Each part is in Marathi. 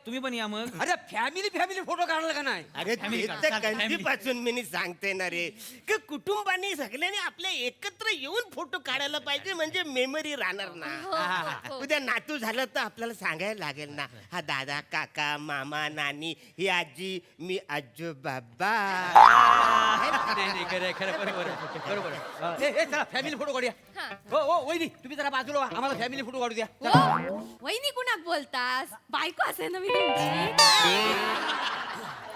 तुम्ही पण या मग. अरे फॅमिली फोटो काढला का नाही? अरे Family ते card, तर चल, family. कधीपासून मी सांगते ना रे की कुटुंबाने सगळ्यांनी आपल्या एकत्र येऊन फोटो काढायला पाहिजे म्हणजे मेमरी राहणार ना. हो. उद्या नातू झालं तर आपल्याला सांगायला लागेल ना, हा दादा काका मामा नानी ही आजी मी आजो बाबा. नाही खरं बरोबर. चला फॅमिली फोटो काढूया. हो वहिनी तुम्ही जरा बाजूला व्हा, आम्हाला फॅमिली फोटो काढू द्या. वहिनी कुणाक बोलतास? बायको असे ना मी तुमची.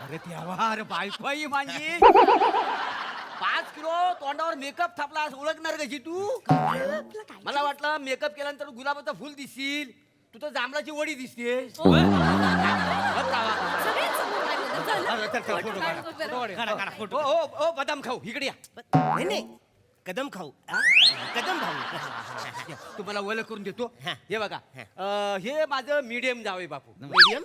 अरे देवा, अरे बायको आहे माझी. 5 किलो तोंडावर मेकअप थापला ओळखणार कशी तू? मला वाटलं मेकअप केल्यानंतर गुलाबाचं फुल दिसशील, तू तर जांभळाची वडी दिसतेस. हो बदाम खाऊ इकडे या. नाही कदम खाऊ कदम खाऊ. तुम्हाला ओळख करून देतो. हा. हे बघा, हे माझं मीडियम जावई बापू. मीडियम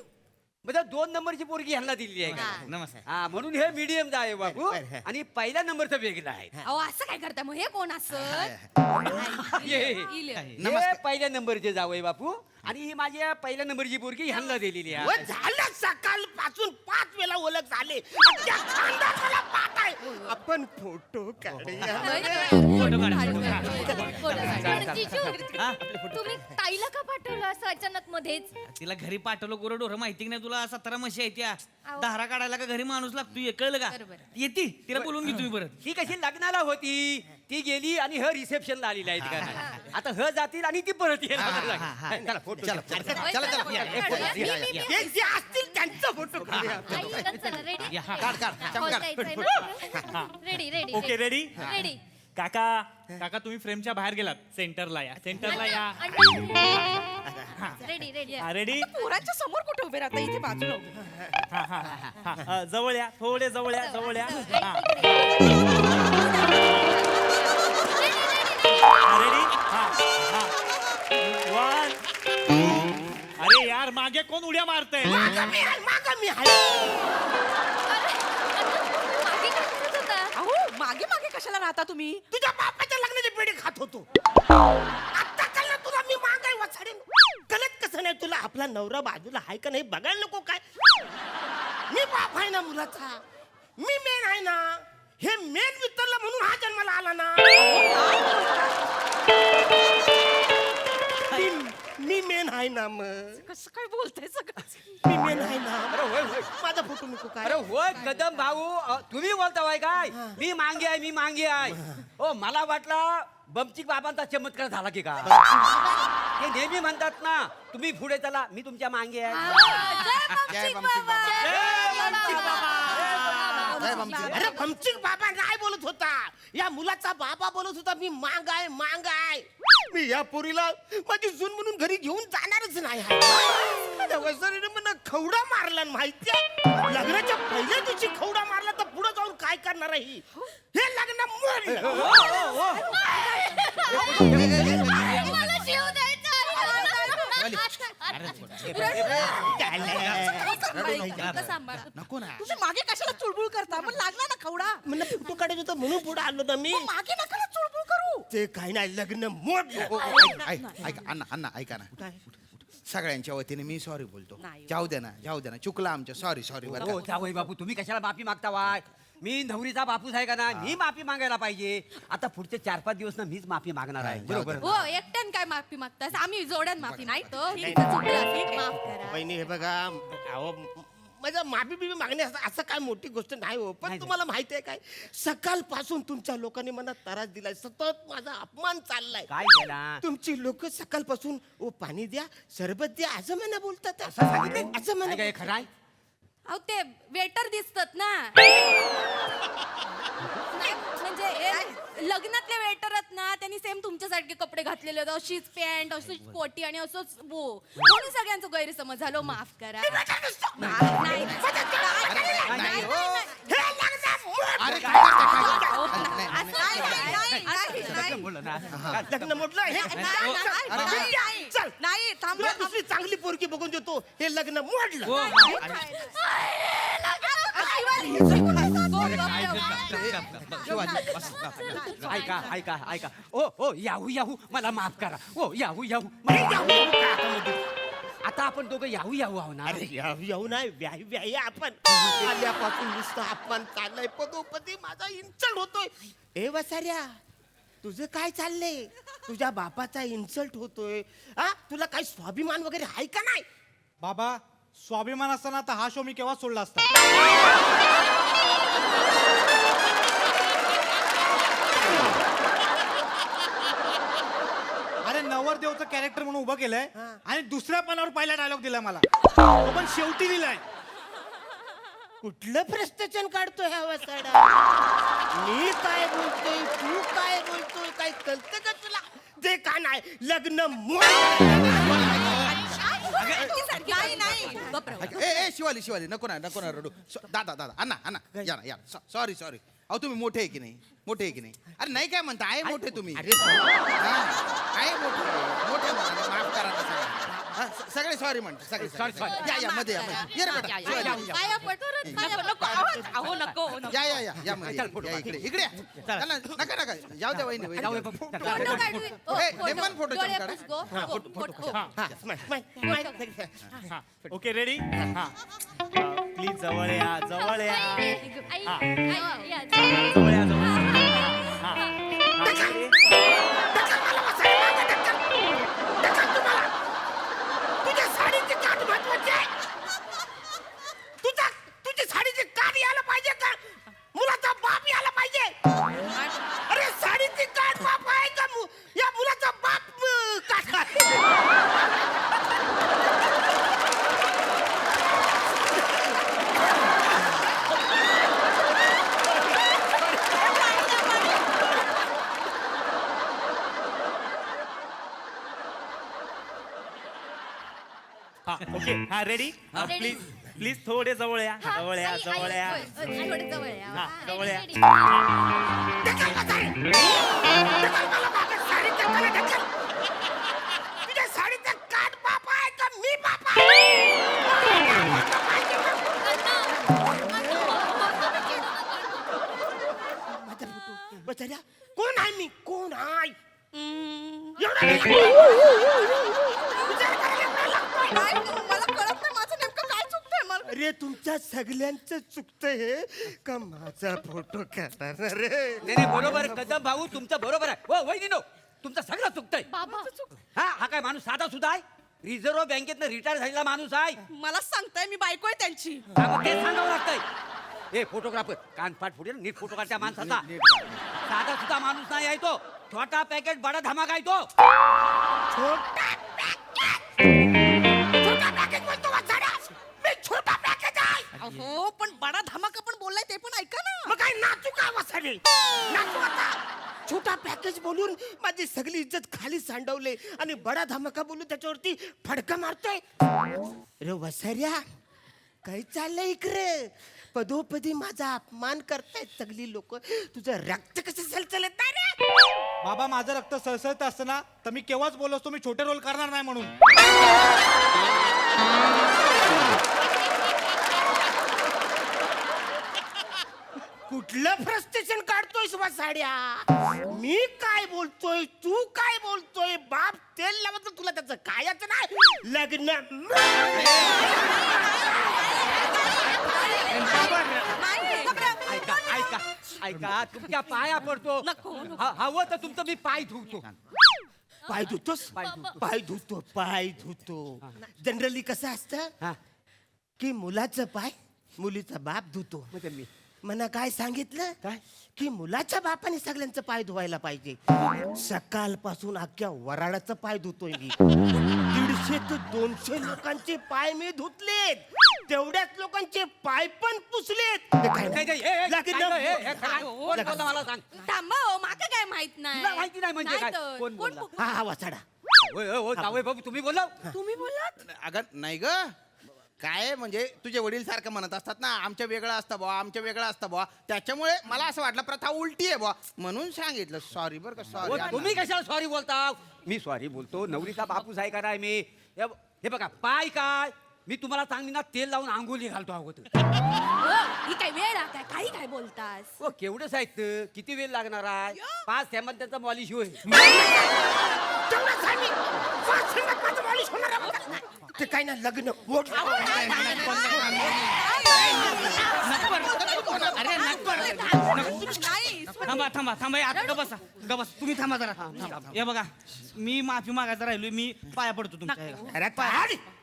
म्हणजे 2 नंबरची पोरगी ह्यांना दिलेली आहे का? नमस्कार. हा, म्हणून हे मीडियम जावई बापू. बरं. आणि पहिल्या नंबरचं वेगळं आहे. अहो असं काय करता मग? हे कोण असं? हे पहिल्या नंबरचे जावई बापू आणि ही माझ्या पहिल्या नंबरची पोरगी ह्यांना दिलेली व आहे. झालं सकाळ पासून 5 वेळा ओळख झाले. त्या खानदानाला पाठ आहे. आपण फोटो काढूया. तुम्ही ताईला का पाठवलं असं अचानक मध्येच? तिला घरी पाठवलं गोरडोर माहिती की नाही तुला? 17 म्हशी आहेत त्या. धारा काढायला का घरी माणूस लागतो, हे कळलं का? बरोबर. येते तिला बोलून घे तुम्ही परत. ती कशी लग्नाला होती, ती गेली आणि ह रिसेप्शनला आलेली आहे का नाही. आता ह जातील आणि ती परत येईल. चला फोटो चला, घ्या. चला, चला, चला. या, या, फोटो. मी- मी- मी- ते जे असतील त्यांचा फोटो काढूया. रेडी या, रेडी ओके रेडी रेडी काका तुम्ही फ्रेमच्या बाहेर गेलात. सेंटरला या रेडी रेडी रेडी पोरांच्या समोर कुठे उभे राहता? इथे बाजूला उभे. जवळ या थोडे जवळ या रेडी वन. अरे यार मागे कोण उड्या मारतय? मागं मी आहे. मागे काय करत होता? अहो मागे मागे कशाला राहता तुम्ही? तुझ्या बापाच्या लग्नाची पेढी खात होतो. आता कळलं तुला मी मागाय वाचाडेन. कळत कसं नाही तुला? आपला नवरा बाजूला आहे का नाही बघायला नको काय? मी बाप आहे ना मुलाचा, मी मेन आहे ना. हे मेन वितरलं म्हणून हा जन्माला आला ना. मी मेन आहे ना. मग कसं काय बोलताय सगळं? मी मेन आहे ना. अरे होय होय. माझा फोटो नको काय? अरे होय कदम भाऊ, तुम्ही बोलताय काय? मी मांगे आहे. हो मला वाटलं बमचिक बाबांचा चमत्कार झाला की का? ते नेहमी म्हणतात ना तुम्ही पुढे चला, मी तुमच्या मांगे आहे. जय बमचिक बाबा. अरे भमचिक बाबा नाही बोलत होता, या मुलाचा बाबा बोलत होता. मी मांग आहे. मी या पोरीला माझी सून म्हणून घरी घेऊन जाणारच नाही. वसरीने मला खवडा मारला माहितीये. लग्नाच्या पहिल्या दिवशी खवडा मारला तर पुढे जाऊन काय करणार आहे ही? हे लग्न मोडलं. मला शिव द्यायचा. नको ना. तुम्ही मागे कशाला चुळबुळ करता? मग लागला ना खवडा. मला फोटो काढायचा होता म्हणून पुढे आलो ना मी. मग मागे नका ना चुळबुळ करू. ते काही नाही, लग्न मोडलं. ऐका अण्णा ऐका ना. सगळ्यांच्या वतीने मी सॉरी बोलतो. नाही. जाऊ दे ना चुकला आमच्या. सॉरी बरं हो का? जावई बापू तुम्ही कशाला माफी मागता वाय? मी नवरीचा बापूस आहे का ना, मी माफी मागायला पाहिजे. आता पुढचे 4-5 दिवस ना मीच माफी मागणार आहे. बरोबर. हो एकट्यान काय माफी मागतास? आम्ही जोड्यान माफी नाही तो. माफ करा. बहिणी हे बघा, अहो माझं माफी बिबी मागणे असं काय मोठी गोष्ट नाही हो. पण तुम्हाला माहिती आहे काय, सकाळपासून तुमच्या लोकांनी मला त्रास दिलाय. सतत माझा अपमान चाललाय. काय केला? तुमची लोक सकाळपासून ओ पाणी द्या, सरबत द्या असं म्हणा बोलतात. असं सांगितलं? असं म्हणा. काय खरं आहे? अहो ते वेटर दिसतात ना. म्हणजे लग्नातले वेटर आहेत ना, त्यांनी सेम तुमच्यासारखे कपडे घातलेले होते. अशीच पॅन्ट, अशीच कोटी आणि असंच बो. म्हणून सगळ्यांचा गैरसमज झालो. माफ करा. नाही. नाही, हो. हे लग्न मोडलं. अरे काय करताय? लग्न बोललं ना. लग्न मोडलं. चल नाही थांब. तुला दुसरी चांगली पोरगी बघून देतो. हे लग्न मोडलं. ऐका. ओ याहू मला माफ करा. ओ याहू अरे जाऊ दे, काय आता मध्ये? आता आपण दोघं याहू याहू आहो ना अरे येऊ नाही व्याही व्याही आपण आल्यापासून नुसतं अपमान चाललाय पदोपदी माझा इन्सल्ट होतोय ए वसाऱ्या तुझं काय चाललंय तुझ्या बापाचा इन्सल्ट होतोय हा तुला काही स्वाभिमान वगैरे आहे का नाही बाबा स्वाभिमान असताना तर हा शो मी केव्हा सोडला असता. अरे नवरदेवचं कॅरेक्टर म्हणून उभं केलंय आणि दुसऱ्या पानावर पहिला डायलॉग दिलाय मला, तो पण शेवटी दिलाय. कुठलं प्रश्न काढतोय हा वसाडा मी काय बोलतोय तू काय बोलतोय काय कळतं का तुला जे का नाही लग्न नाही नाही गप्प राहू. ए शिवाली नको ना रडू दादा अण्णा या ना या सॉरी अहो तुम्ही मोठे आहे की नाही अरे नाही काय म्हणता आहे मोठे तुम्ही आहे मोठे माफ करा ना सगळे सॉरी म्हणते सगळे या मध्ये ये रे बेटा शिवाली. पाया पडतो अहो नको या मध्ये इकडे नका जाऊ द्या वहिनी फोटो काढू. ए, लेमन फोटो डोळे काढा. पुस गो. फोटो. Okay ready. प्लीज जवळ या जवळ या. जवळ या जवळ. तुझ्या साडीची काठ महत्वाची आहे तुझ्या साडीची काठ यायला पाहिजे का मुलाचा बाप यायला पाहिजे अरे साडीची काठ बाप आहे का या मुलाचा बाप काठ आहे ओके हा रेडी. Ready. प्लीज थोडे जवळ या जवळ या. थोडं जवळ या. हा, जवळ या. ढकल मला मागं साडीचं कलर ढकल. तुझ्या साडीचा काठ बाप आहे का मी बाप आहे कोण आहे मी कोण आहे एवढा विचार करायला एवढा लागतोय. मला कळत नाही माझं नेमकं काय चुकतंय मला. अरे तुमच्या सगळ्यांचं चुकतं हे का माझा फोटो काढणार रे नाही बरोबर आहे, कदम भाऊ तुमचं बरोबर आहे. हो वहिनीनो तुमचं सगळं चुकतंय. बाबा हा काय माणूस साधा सुद्धा आहे. रिझर्व्ह बँकेतनं रिटायर झालेला माणूस आहे. मला सांगताय मी बायको आहे त्यांची. हा, मग ते सांगावं लागतंय. ए फोटोग्राफर कानपाट फुटेल नीट फोटो काढत्या माणसाचा. साधा सुद्धा माणूस नाही आहे तो. छोटा पॅकेट बडा धमाका आहे तो. छोटा पॅकेज बोलतो वाचाड्या मी छोटा पॅकेज आहे अहो पण बडा धमाका पण बोललाय ते पण ऐका ना. मग काय नाचू का वासाडे नाचू आता छोटा पॅकेज बोलून माझी सगळी इज्जत खाली सांडवले आणि बडा धमाका बोलून त्याच्यावरती फडका मारतोय रे वसाऱ्या काय चाललंय इकडे पदोपदी माझा अपमान करतायत सगळी लोक तुझं रक्त कसं सलसलत आहे रे बाबा माझं रक्त सळसळत असतं ना तर मी केव्हाच बोललो असतो मी छोटे रोल करणार नाही म्हणून. कुठलं फ्रस्ट्रेशन काढतोय वसाड्या मी काय बोलतोय तू काय बोलतोय बाप तेल लावत तुला त्याचं कायच नाही लग्न ऐका तुमच्या पाया पडतो. हवं तर तुमचं मी पाय धुवतो. पाय धुतोस पाय धुतो जनरली कसं असतं हा. की मुलाचं पाय मुलीचा बाप धुतो म्हणजे मी मना काय सांगितलं काय? की मुलाच्या बापाने सगळ्यांचं पाय धुवायला पाहिजे सकाळपासून अख्ख्या वराडाचं पाय धुतोय मी 150 ते 200 लोकांचे पाय मी धुतलेत तेवढ्याच लोकांचे पाय पण पुसलेत ते काय नाही, नाही, ए, ए, लग्न- काय गं, ए, ए, काय? कोण बोलला मला सांग. थांबा हो, माका काय माहित नाही. तुला माहिती नाही म्हणजे काय? तर. कोण बोलला? हा वाचाडा होय, होय, होय, जावई बाबू तुम्ही बोला. तुम्ही बोलात. अगं नाही ग काय म्हणजे तुझे वडील सारखं म्हणत असतात ना आमच्या वेगळं असतं बुवा त्याच्यामुळे मला असं वाटलं प्रथा उलटी आहे बुवा म्हणून सांगितलं सॉरी बरं का हो, सॉरी तुम्ही कशाला सॉरी बोलता. मी सॉरी बोलतो नवरीचा बापूस आहे का नाही मी. हे बघा पाय काय मी तुम्हाला चांगली ना तेल लावून आंघोळी घालतो अगोदर. हो, ही काय वेळ आहे काय काही काय बोलतास. हो केवढं साहित्य किती वेळ लागणार आहे 5 थेंबात त्यांचा मॉलिश होईल. तेवढंच आहे मी. 5 सेकंदात माझं मालिश होणार आहे. ते काय ना लग्न मोड अरे नाही थांबा थांबा थांबा आता ग बसा तुम्ही थांबा जरा हे बघा मी माफी मागायचा राहिलोय मी पाया पडतो तुमच्या ह्याला. अरे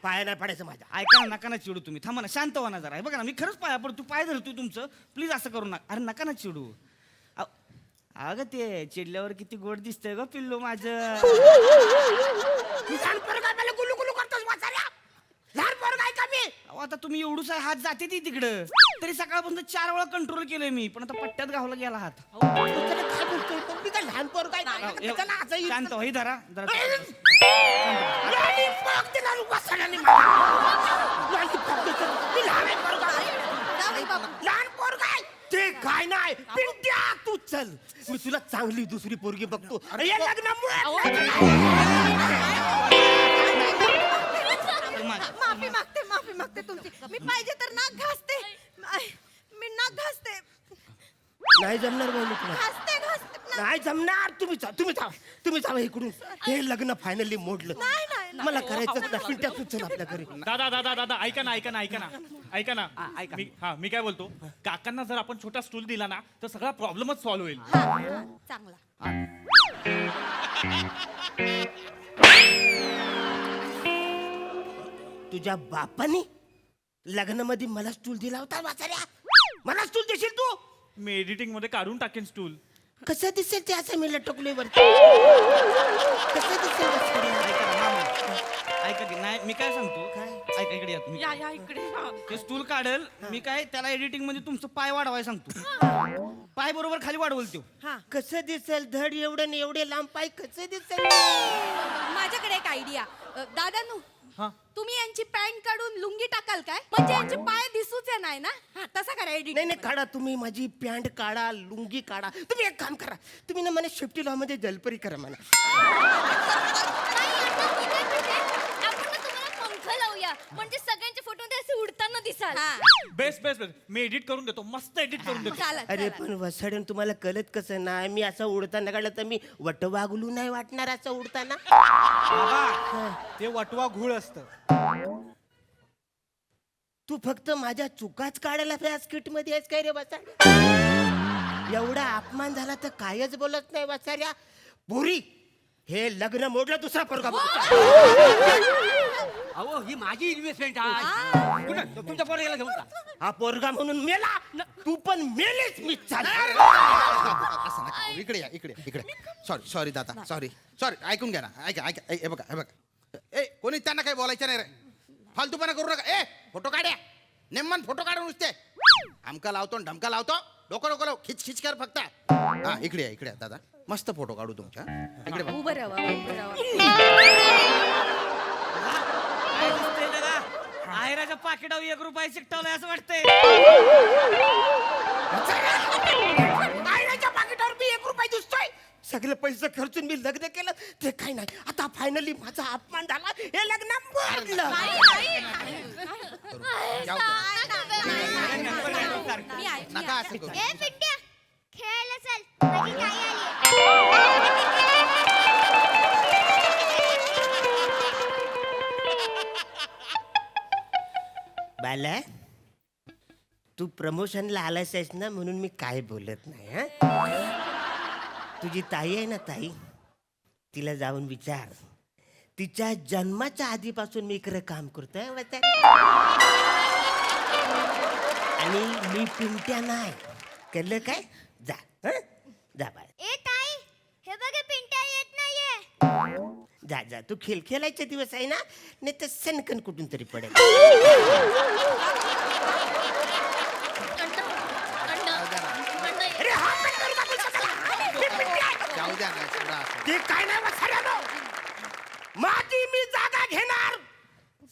पाया नाही पडायचं माझ्या ऐका ना, नका ना चिडू तुम्ही थांबा ना, शांत व्हा ना जरा हे बघा ना, मी खरंच पाया पडतो, पाय धरतो तुमचं, प्लीज असं करू नका. अरे नका ना चिडू. अगं ते चिडल्यावर किती गोड दिसतंय ग पिल्लू माझं. लहान पोरगा मला गुलू गुलू करतोस वाचाऱ्या. लहान पोरगा आहे का मी? अहो, आता तुम्ही एवढूच हात जाते ती तिकडं, तरी सकाळपासून 4 वेळा कंट्रोल केलंय मी, पण आता पट्ट्यात गावला गेला हात. त्याला काय बोलतोय पण मी काय लहान पोरगा आहे का? हे- त्याला असं येईल. शांत व्हा, हे धरा जरा. लॉलीपॉप दिला रे वाचाऱ्याने मला. लॉलीपॉप देतो. मी लहान आहे पोरगा. लहान पोरगा आहे. ते काय नाही पिंट्या तू चल मी तुला चांगली दुसरी पोरगी बघतो. हे लग्नामुळे माफी मागते तुमची. मी पाहिजे तर नाक घासते. मी नाक घासते नाही जमणार भाऊ मी तुला घासते घासते. नाही जमणार. तुम्ही जा इकडून. हे लग्न फायनली मोडलं. मला करायचं ना पिंट्या तू चल आपल्या घरी. दादा ऐका ना मी काय बोलतो, काकांना जर आपण छोटा स्टूल दिला ना तर सगळा प्रॉब्लेमच सॉल्व्ह होईल. चांगला तुझ्या बापानी लग्नामध्ये मला स्टूल दिला होता वाचाऱ्या. मला स्टूल देशील तू? मी एडिटिंग मध्ये काढून टाकेन स्टूल. कसं दिसेल ते असं मी लटकलोय वरती. कसं दिसेल वाचाऱ्या? ऐका की नाही मी काय सांगतो, ऐका इकडे या तुम्ही. या इकडे. हा. ते स्टूल काढल मी, काय त्याला एडिटिंग मध्ये तुमचं पाय वाढवाय सांगतो, पाय बरोबर खाली वाढवल तो. कसं दिसेल धड एवढं आणि एवढे लांब पाय कसं दिसेल? माझ्याकडे एक आयडिया. दादानू हा. तुम्ही यांची पॅन्ट काढून लुंगी टाकाल काय? म्हणजे यांचे पाय दिसूच नाही ना. तसा करा एडिट. नाही काढा तुम्ही माझी पॅन्ट काढा लुंगी काढा. तुम्ही एक काम करा, तुम्ही ना मला शेफ्टी लॉ मध्ये जलपरी करा मला. पंख लावूया म्हणजे सगळ्यांचे फोटो असे उडताना दिसाल. बेस्ट मी एडिट करून देतो, मस्त एडिट करून देतो. अरे पण वसाडन तुम्हाला कळत कसं नाही, मी असं उडताना काढलं तर मी वटवागलू नाही वाटणार असं उडताना. ते वटवा घूळ असतं. तू फक्त माझ्या चुकाच काढायला व्यासपीठ मध्ये आहेस काय रे वसाड? एवढा अपमान झाला तर कायच बोलत नाही वसाऱ्या. पुरी हे लग्न मोडलं दुसरा पोरगा बघतो. अहो ही माझी इन्व्हेस्टमेंट आहे. कुठं तुमच्या पोराला घेऊन जा. हा पोरगा म्हणून मेला, तू पण मेलेच. मी चालणार. असं नका करू. इकडे सॉरी दादा सॉरी ऐकून घ्या ना. ऐका हे बघा ए कोणी त्यांना काही बोलायचं नाही रे. फालतूपणा करू नका. ए फोटो काढ्या, नेमन फोटो काढून नुसते आमका लावतो आणि ढमका लावतो. डोकं लाव, खिच कर फक्त. हा इकडे या दादा, मस्त फोटो काढू तुमच्या. इकडे बघा. उभं राहा. काय दिसतंय दादा? आहेराच्या पाकिटावर 1 रुपया चिकटवलाय असं वाटतंय. आईच्या पाकिटावर मी 1 रुपया दिसतोय. सगळे पैसे खर्चून मी लग्न केलं ते काही नाही. आता फायनली माझा अपमान झाला. हे लग्न मोडलं. जाऊ दे. नका असं करू. ए पिंट्या खेळायला चल, माझी ताई आली. बाला तू प्रमोशनला आलास आहेस ना म्हणून मी काय बोलत नाही. हा तुझी ताई आहे ना ताई, तिला जाऊन विचार. तिच्या जन्माच्या आधीपासून मी इकडे काम करतोय आणि मी पिंट्या नाही. कळलं काय? जा हं? जा बाळ. ए ताई हे बघ पिंट्या येत नाहीये. जा तू खेळायचे दिवस आहे ना, नाही तर सनकन कुठून तरी पडेल. अरे हा पिंट्या बाबू सगळा. हे पिंट्या. जाऊ द्या ना सोडा असं. ते काय नाही वसाड्यानो. माझी मी जागा घेणार.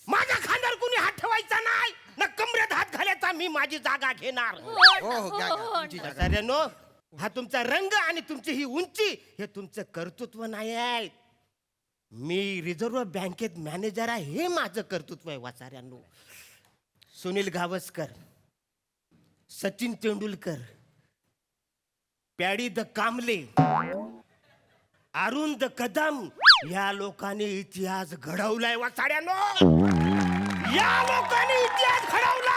माझ्या खांद्यावर कुणी हात ठेवायचा नाही ना कमरेत हात घालायचा. मी माझी जागा घेणार. हो घ्या तुमची जागा. वसाड्यानो हा तुमचा रंग आणि तुमची ही उंची हे तुमचं कर्तृत्व नाही आहे. मी रिझर्व्ह बँकेत मॅनेजर आहे, हे माझं कर्तृत्व आहे वाचाऱ्यांनो. सुनील गावस्कर, सचिन तेंडुलकर, पॅडी द कांबले, अरुण द कदम या लोकांनी इतिहास घडवलाय वाचाड्यानो. या लोकांनी इतिहास घडवला